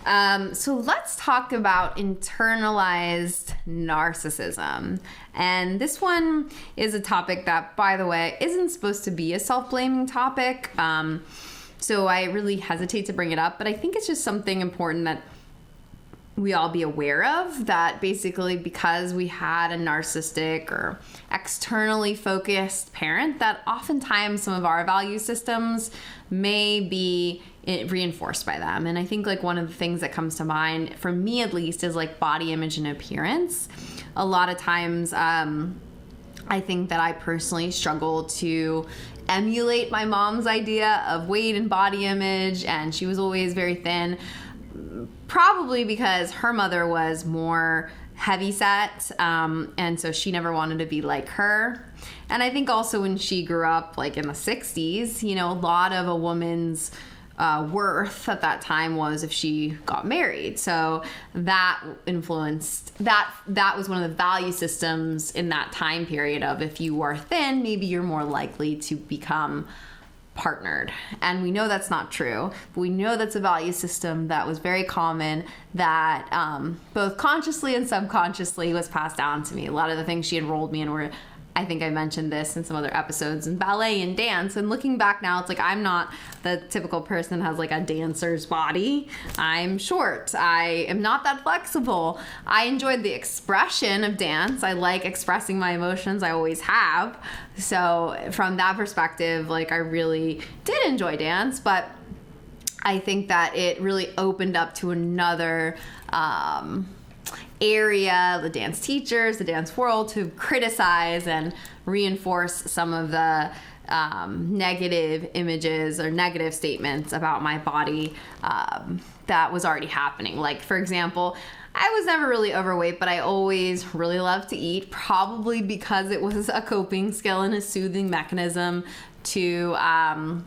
So let's talk about internalized narcissism. And this one is a topic that, by the way, isn't supposed to be a self-blaming topic. So I really hesitate to bring it up, but I think it's just something important that we all be aware of, that basically because we had a narcissistic or externally focused parent, that oftentimes some of our value systems may be reinforced by them. And I think like one of the things that comes to mind for me at least is like body image and appearance. A lot of times I think that I personally struggle to emulate my mom's idea of weight and body image, and she was always very thin. Probably because her mother was more heavy set, and so she never wanted to be like her. And I think also when she grew up, like in the 60s, you know, a lot of a woman's worth at that time was if she got married. So that influenced, that was one of the value systems in that time period of if you are thin, maybe you're more likely to become partnered. And we know that's not true, but we know that's a value system that was very common, that both consciously and subconsciously was passed down to me. A lot of the things she enrolled me in were, I think I mentioned this in some other episodes, in ballet and dance. And looking back now, it's like I'm not the typical person that has like a dancer's body. I'm short. I am not that flexible. I enjoyed the expression of dance. I like expressing my emotions. I always have. So from that perspective, like I really did enjoy dance, but I think that it really opened up to another area, the dance teachers, the dance world, to criticize and reinforce some of the negative images or negative statements about my body that was already happening. Like, for example, I was never really overweight, but I always really loved to eat, probably because it was a coping skill and a soothing mechanism to kind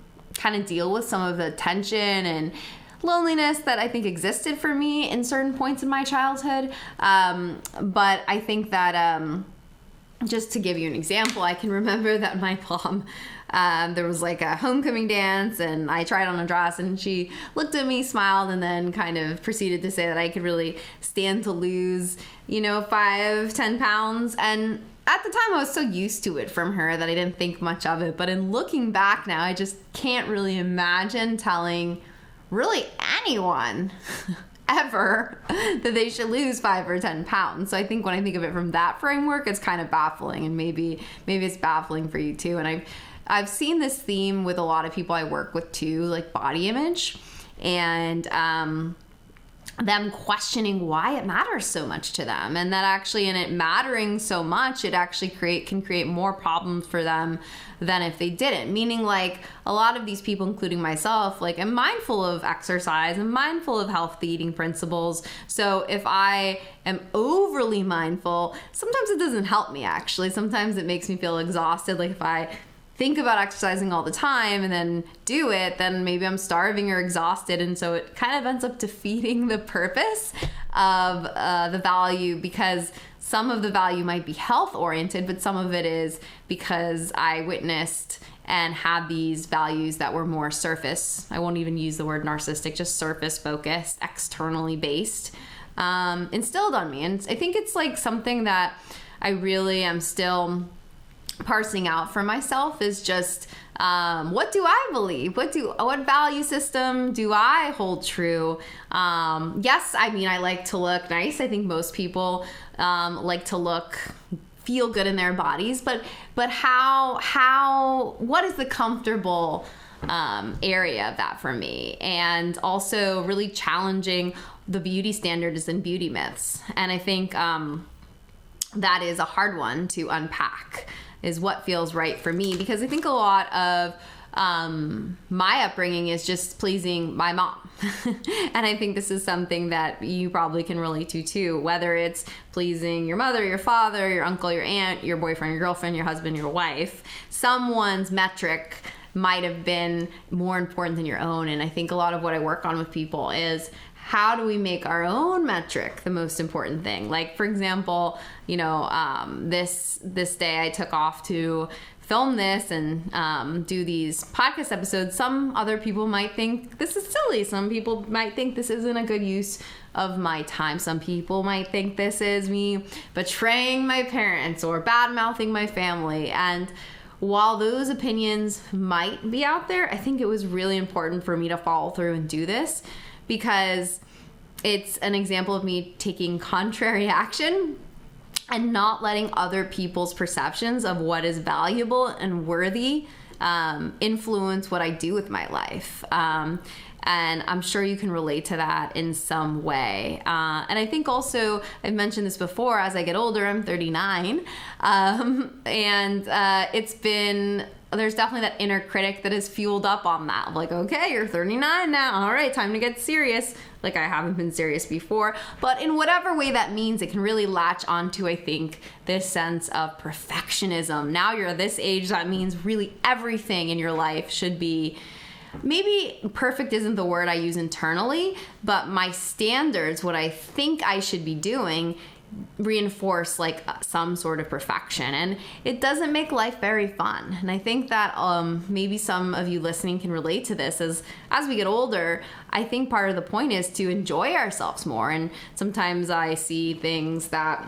of deal with some of the tension and loneliness that I think existed for me in certain points in my childhood. But I think that just to give you an example, I can remember that my mom, there was like a homecoming dance and I tried on a dress and she looked at me, smiled, and then kind of proceeded to say that I could really stand to lose, 5-10 pounds. And at the time I was so used to it from her that I didn't think much of it. But in looking back now, I just can't really imagine telling really anyone ever that they should lose 5 or 10 pounds. So I think when I think of it from that framework, it's kind of baffling, and maybe it's baffling for you too. And I've seen this theme with a lot of people I work with too, like body image, and them questioning why it matters so much to them, and that actually in it mattering so much, it actually can create more problems for them than if they didn't. Meaning, like, a lot of these people, including myself, like, I'm mindful of exercise and mindful of healthy eating principles. So if I am overly mindful, sometimes it doesn't help me, actually. Sometimes it makes me feel exhausted. Like, if I think about exercising all the time and then do it, then maybe I'm starving or exhausted. And so it kind of ends up defeating the purpose of the value, because some of the value might be health oriented, but some of it is because I witnessed and had these values that were more surface. I won't even use the word narcissistic, just surface focused, externally based, instilled on me. And I think it's like something that I really am still parsing out for myself, is just what do I believe? What value system do I hold true? Yes, I mean, I like to look nice. I think most people like to feel good in their bodies, but what is the comfortable area of that for me? And also really challenging the beauty standards and beauty myths. And I think that is a hard one to unpack, is what feels right for me, because I think a lot of my upbringing is just pleasing my mom. And I think this is something that you probably can relate to too, whether it's pleasing your mother, your father, your uncle, your aunt, your boyfriend, your girlfriend, your husband, your wife. Someone's metric might have been more important than your own. And I think a lot of what I work on with people is, how do we make our own metric the most important thing? Like, for example, this day I took off to film this and do these podcast episodes, some other people might think this is silly. Some people might think this isn't a good use of my time. Some people might think this is me betraying my parents or bad-mouthing my family. And while those opinions might be out there, I think it was really important for me to follow through and do this, because it's an example of me taking contrary action and not letting other people's perceptions of what is valuable and worthy influence what I do with my life. And I'm sure you can relate to that in some way. And I think also, I've mentioned this before, as I get older, I'm 39. There's definitely that inner critic that is fueled up on that. Like, okay, you're 39 now. All right, time to get serious. Like, I haven't been serious before. But in whatever way that means, it can really latch onto, I think, this sense of perfectionism. Now you're this age, that means really everything in your life should be, maybe perfect isn't the word I use internally, but my standards, what I think I should be doing, reinforce like some sort of perfection, and it doesn't make life very fun. And I think that maybe some of you listening can relate to this. As we get older, I think part of the point is to enjoy ourselves more. And sometimes I see things that,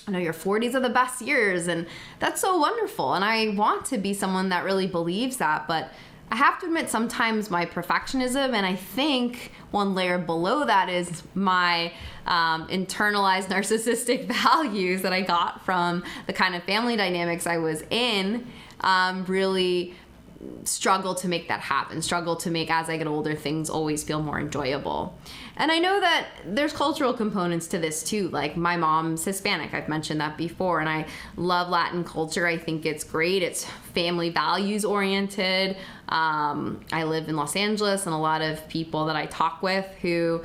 I know your 40s are the best years, and that's so wonderful, and I want to be someone that really believes that. But I have to admit, sometimes my perfectionism, and I think one layer below that is my internalized narcissistic values that I got from the kind of family dynamics I was in, really struggle to make that happen, struggle to make, as I get older, things always feel more enjoyable. And I know that there's cultural components to this too. Like, my mom's Hispanic, I've mentioned that before, and I love Latin culture. I think it's great. It's family values oriented. I live in Los Angeles, and a lot of people that I talk with who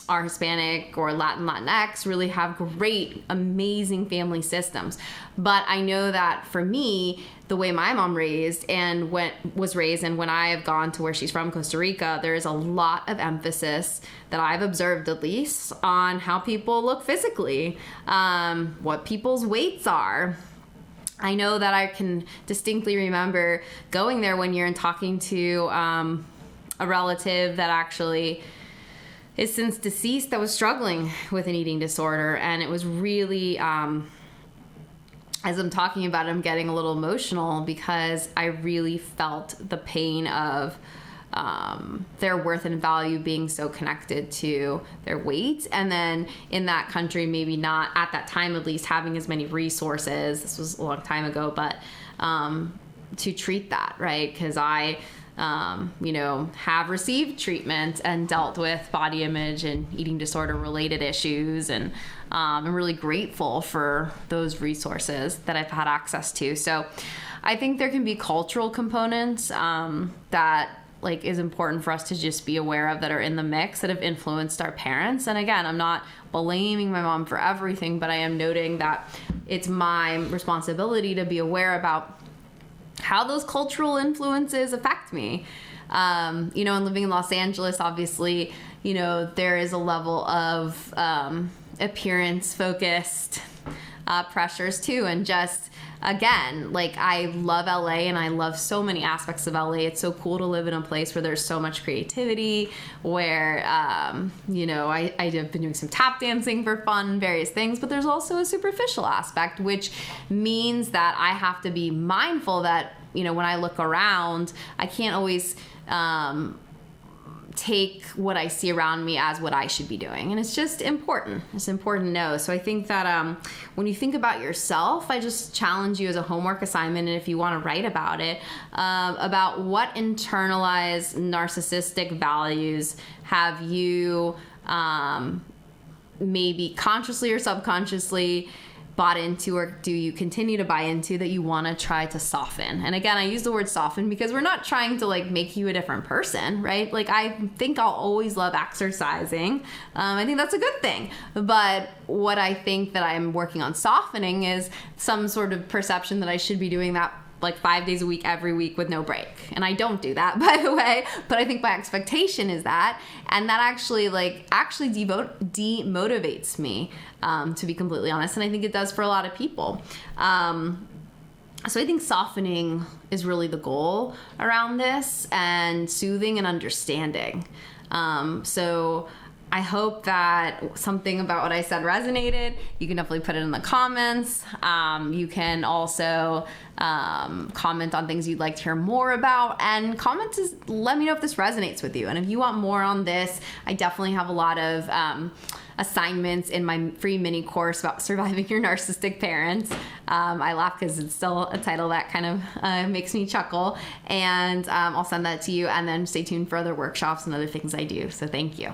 are Hispanic or Latinx really have great, amazing family systems. But I know that for me, the way my mom was raised, and when I have gone to where she's from, Costa Rica, there is a lot of emphasis that I've observed, at least, on how people look physically, what people's weights are. I know that I can distinctly remember going there one year and talking to a relative that actually is since deceased, that was struggling with an eating disorder. And it was really, as I'm talking about it, I'm getting a little emotional, because I really felt the pain of their worth and value being so connected to their weight. And then in that country, maybe not at that time, at least, having as many resources. This was a long time ago, but to treat that, right? Because I have received treatment and dealt with body image and eating disorder related issues. And I'm really grateful for those resources that I've had access to. So I think there can be cultural components that is important for us to just be aware of, that are in the mix, that have influenced our parents. And again, I'm not blaming my mom for everything, but I am noting that it's my responsibility to be aware about how those cultural influences affect me. And living in Los Angeles, obviously, there is a level of appearance focused pressures too. And just, again, I love LA, and I love so many aspects of LA. It's so cool to live in a place where there's so much creativity, where, I have been doing some tap dancing for fun, various things, but there's also a superficial aspect, which means that I have to be mindful that, when I look around, I can't always take what I see around me as what I should be doing. And it's just important. It's important to know. So I think that when you think about yourself, I just challenge you as a homework assignment, and if you want to write about it, about what internalized narcissistic values have you maybe consciously or subconsciously bought into, or do you continue to buy into, that you want to try to soften. And again, I use the word soften because we're not trying to make you a different person, right? I think I'll always love exercising. I think that's a good thing. But what I think that I'm working on softening is some sort of perception that I should be doing that 5 days a week, every week, with no break. And I don't do that, by the way, but I think my expectation is that, and that actually demotivates me, to be completely honest. And I think it does for a lot of people. So I think softening is really the goal around this, and soothing and understanding. So I hope that something about what I said resonated. You can definitely put it in the comments. You can also comment on things you'd like to hear more about, and comments is let me know if this resonates with you. And if you want more on this, I definitely have a lot of assignments in my free mini course about surviving your narcissistic parents. I laugh because it's still a title that kind of makes me chuckle, and I'll send that to you, and then stay tuned for other workshops and other things I do. So thank you.